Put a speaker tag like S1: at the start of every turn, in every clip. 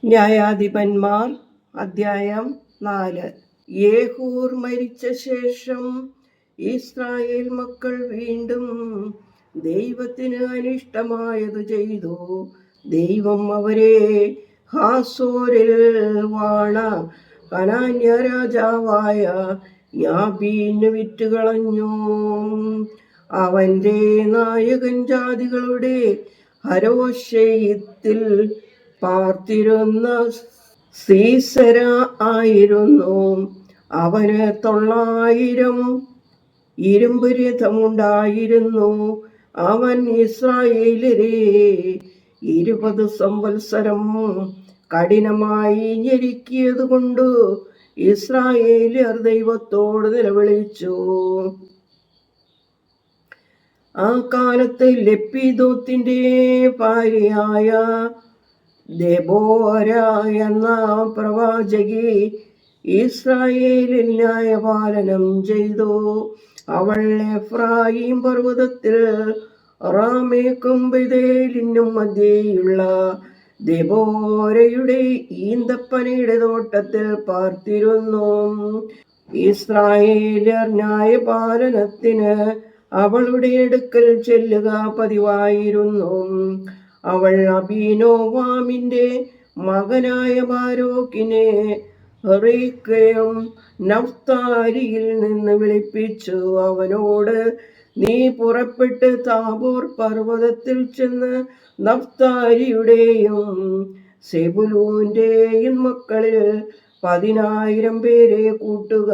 S1: ന്യായാധിപന്മാർ അധ്യായം 4. യേഹൂർ മരിച്ച ശേഷം ഇസ്രായേൽ മക്കൾ വീണ്ടും ദൈവത്തിന് അനിഷ്ടമായത് ചെയ്തു. ദൈവം അവരെ ഹാസോരിൽ വാണ കനാന്യ രാജാവായ യാബീന് വിറ്റുകളഞ്ഞു. അവന്റെ നായകൻ ജാതികളുടെ ഹരോശയിൽ പാർത്തിരുന്ന സീസര ആയിരുന്നു. അവന് 900 ഇരുമ്പ് രഥമുണ്ടായിരുന്നു. അവൻ ഇസ്രായേലരെ 20 സംവത്സരം കഠിനമായി ഞെരുക്കിയത് കൊണ്ട് ഇസ്രായേലർ ദൈവത്തോട് നിലവിളിച്ചു. ആ കാലത്ത് ലെപ്പീദോത്തിന്റെ ഭാര്യയായ ദെബോര എന്ന പ്രവാചകി ഇസ്രായേലിൽ ന്യായപാലനം ചെയ്തു. അവൾ എഫ്രായിം പർവ്വതത്തിൽ റാമേക്കും ബേഥേലിനും മധ്യേയുള്ള ദെബോരയുടെ ഈന്തപ്പനയുടെ തോട്ടത്തിൽ പാർത്തിരുന്നു. ഇസ്രായേലർ ന്യായപാലനത്തിന് അവളുടെ അടുക്കൽ ചെല്ലുക പതിവായിരുന്നു. അവൾ അബീനോവാമിന്റെ മകനായ ബാരോക്കിനെ ഹെറീക്കയും നഫ്താലിയിൽ നിന്ന് വിളിപ്പിച്ചു. അവനോട്, നീ പുറപ്പെട്ട് താബോർ പർവ്വതത്തിൽ ചെന്ന് നഫ്താലിയുടെയും സെബുലൂന്റെയും മക്കളിൽ 10,000 പേരെ കൂട്ടുക.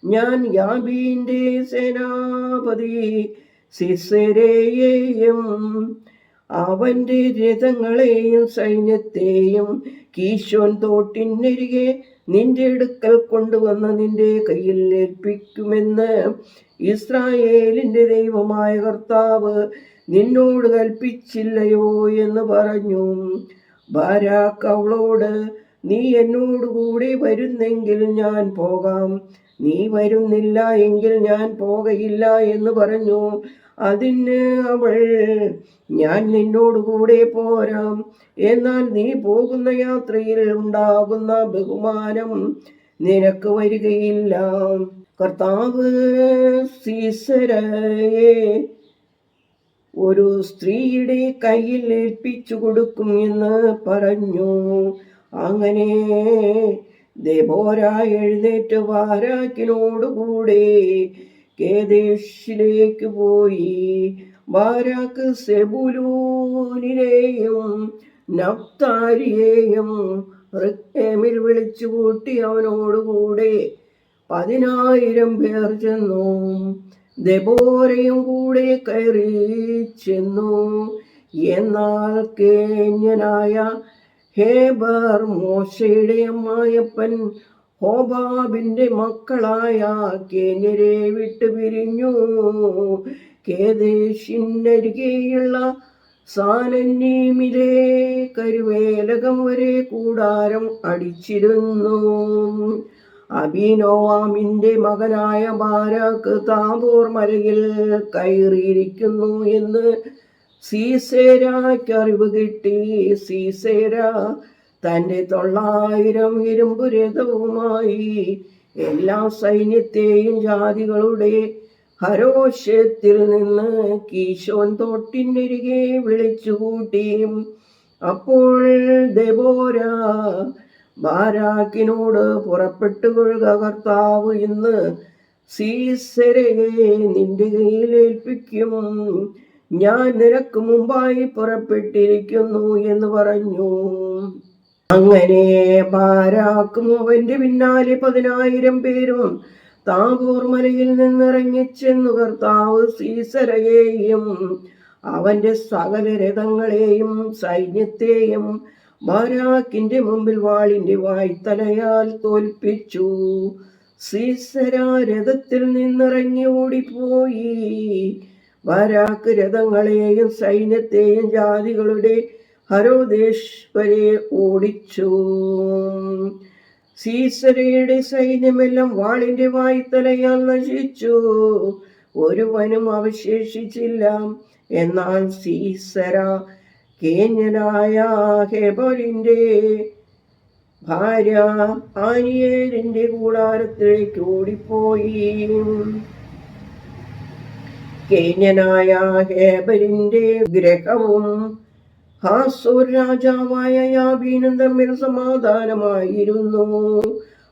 S1: ഞാൻ യാബീന്റെ സേനാപതി സിസെരയെയും അവന്റെ രഥങ്ങളെയും സൈന്യത്തെയും കീശോൻ തോട്ടിനരികെ നിന്റെ അടുക്കൽ കൊണ്ടുവന്ന് നിന്റെ കയ്യിൽ ഏൽപ്പിക്കുമെന്ന് ഇസ്രായേലിന്റെ ദൈവമായ കർത്താവ് നിന്നോട് കൽപ്പിച്ചില്ലയോ എന്ന് പറഞ്ഞു. ബാരാക്ക് അവളോട്, നീ എന്നോടുകൂടി വരുന്നെങ്കിൽ ഞാൻ പോകാം, നീ വരുന്നില്ല എങ്കിൽ ഞാൻ പോകയില്ല എന്ന് പറഞ്ഞു. അതിന് അവൾ, ഞാൻ നിന്നോടുകൂടെ പോരാം, എന്നാൽ നീ പോകുന്ന യാത്രയിൽ ഉണ്ടാകുന്ന ബഹുമാനം നിനക്ക് വരികയില്ല. കർത്താവ് സീസരയെ ഒരു സ്ത്രീയുടെ കയ്യിൽ ഏൽപ്പിച്ചു കൊടുക്കും എന്ന് പറഞ്ഞു. അങ്ങനെ ദെബോര എഴുന്നേറ്റ് ബാരാക്കിനോടുകൂടെ കേദേശിലേക്ക് പോയി. ബാരാക്ക് സെബുലൂനിനെയും നഫ്താലിയെയും റിക്കേമിൽ വിളിച്ചു കൂട്ടി അവനോടുകൂടെ 10,000 പേർ ചെന്നു. ദെബോരയും കൂടെ കയറി ചെന്നു. എന്നാൽ കേന്യനായ ഹേബർ മോശയുടെ അമ്മായപ്പൻ ഹോബാബിന്റെ മക്കളായ കേന്യരെ വിട്ടുപിരിഞ്ഞു കേദേശിനരികെയുള്ള സാനന്നീമിലെ കരുവേലകം വരെ കൂടാരം അടിച്ചിരുന്നു. അബീനോവാമിന്റെ മകനായ ബാരാക്ക് താബോർ മലയിൽ കയറിയിരിക്കുന്നു എന്ന് സീസേരായ്ക്ക് അറിവ് കിട്ടി. സീസേര തന്റെ 900 ഇരുമ്പ് രഥവുമായി എല്ലാ സൈന്യത്തെയും ജാതികളുടെ ഹരോശത്തിൽ നിന്ന് കീശോൻ തോട്ടിനരികെ വിളിച്ചുകൂട്ടി. അപ്പോൾ ദെബോര ബാരാക്കിനോട്, പുറപ്പെട്ടുകൊള്ളുക, കർത്താവ് ഇന്ന് സീസെരയെ നിന്റെ കയ്യിൽ ഏൽപ്പിക്കും, ഞാൻ നിനക്ക് മുമ്പായി പുറപ്പെട്ടിരിക്കുന്നു എന്ന് പറഞ്ഞു. അങ്ങനെ ബാരാക്കും അവന്റെ പിന്നാലെ 10,000 പേരും താബോർ മലയിൽ നിന്നിറങ്ങിച്ചെന്നു കർത്താവ് സീസരയെയും അവന്റെ സകല രഥങ്ങളെയും സൈന്യത്തെയും ബാരാക്കിന്റെ മുമ്പിൽ വാളിന്റെ വായ്ത്തലയാൽ തോൽപ്പിച്ചു. സീസര രഥത്തിൽ നിന്നിറങ്ങി ഓടിപ്പോയി. ബാരാക്ക് രഥങ്ങളെയും സൈന്യത്തെയും ജാതികളുടെ ഹരോദേശ് വരെ ഓടിച്ചു. സീസരയുടെ സൈന്യമെല്ലാം വാളിന്റെ വായ്ത്തലയാൽ നശിച്ചു, ഒരുവനും അവശേഷിച്ചില്ല. എന്നാൽ സീസര കേന്യനായ ഹെബോരിന്റെ ഭാര്യ ആനിയേലിന്റെ കൂടാരത്തിലേക്ക് ഓടിപ്പോയി. കേന്യനായ ഹേബരിന്റെ ഗ്രഹവും ഹാസോർ രാജാവായ യാബീനും തമ്മിൽ സമാധാനമായിരുന്നു.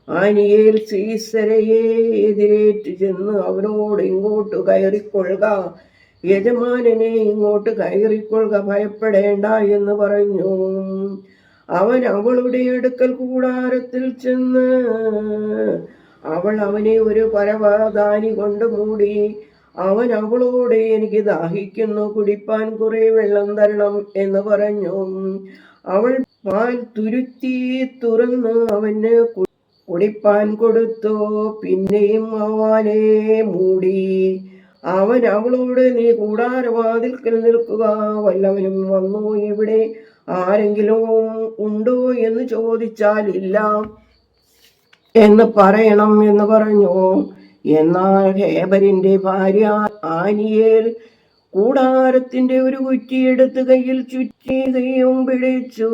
S1: ആനിയേൽ സീസരയെ എതിരേറ്റ് ചെന്ന് അവനോട്, ഇങ്ങോട്ട് കയറിക്കൊള്ളുക, യജമാനനെ ഇങ്ങോട്ട് കയറിക്കൊള്ളുക, ഭയപ്പെടേണ്ട എന്ന് പറഞ്ഞു. അവൻ അവളുടെ അടുക്കൽ കൂടാരത്തിൽ ചെന്ന് അവൾ അവനെ ഒരു പരവതാനി കൊണ്ട് മൂടി. അവൻ അവളോട്, എനിക്ക് ദാഹിക്കുന്നു, കുടിപ്പാൻ കുറെ വെള്ളം തരണം എന്ന് പറഞ്ഞു. അവൾ പാൽ തുരുത്തി തുറന്ന് അവന് കുടിപ്പാൻ കൊടുത്തു. പിന്നെയും അവനെ മൂടി. അവൻ അവളോട്, നീ കൂടാരവാതിൽക്കൽ നിൽക്കുക, വല്ലവനും വന്നു ഇവിടെ ആരെങ്കിലും ഉണ്ടോ എന്ന് ചോദിച്ചാൽ ഇല്ല എന്ന് പറയണം എന്ന് പറഞ്ഞു. എന്നാൽ ഹേബരിന്റെ ഭാര്യ ആനിയേൽ കൂടാരത്തിന്റെ ഒരു കുറ്റിയെടുത്ത് കയ്യിൽ ചുറ്റി കൈയും പിടിച്ചു.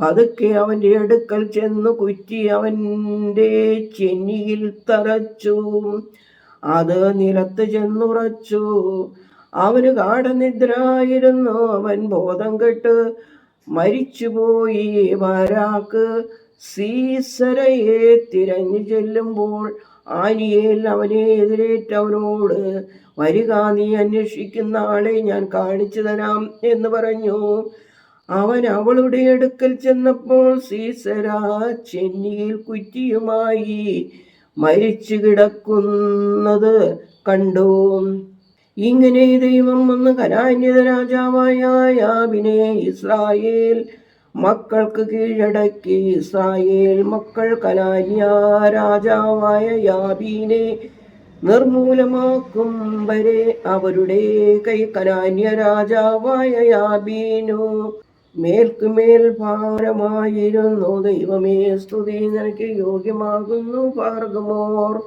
S1: പതുക്കെ അവന്റെ അടുക്കൽ ചെന്ന് കുറ്റി അവന്റെ ചെന്നിയിൽ തറച്ചു. അത് നിലത്ത് ചെന്നുറച്ചു. അവന് ഗാഠനിദ്രായിരുന്നു. അവൻ ബോധം കെട്ട് മരിച്ചുപോയി. ബാരാക്ക് സീസരയെ തിരഞ്ഞു ചെല്ലുമ്പോൾ ആനിയേൽ അവനെ എതിരേറ്റ് അവനോട്, വരിക, നീ അന്വേഷിക്കുന്ന ആളെ ഞാൻ കാണിച്ചു തരാം എന്ന് പറഞ്ഞു. അവൻ അവളുടെ അടുക്കൽ ചെന്നപ്പോൾ സീസര ചെന്നിയിൽ കുറ്റിയുമായി മരിച്ചു കിടക്കുന്നത് കണ്ടു. ഇങ്ങനെ ദൈവം വന്ന് കനാന്യത രാജാവായ യാബിനെ ഇസ്രായേൽ മക്കൾക്ക് കീഴടക്കി. ഇസ്രായേൽ മക്കൾ കനാന്യ രാജാവായ യാബീനെ നിർമൂലമാക്കും വരെ അവരുടെ കൈ കനാന്യ രാജാവായ യാബീനു മേൽക്കുമേൽ ഭാരമായിരുന്നു. ദൈവമേ, സ്തുതി, നിനക്ക് യോഗ്യമാകുന്നു. പാർഗമോർ.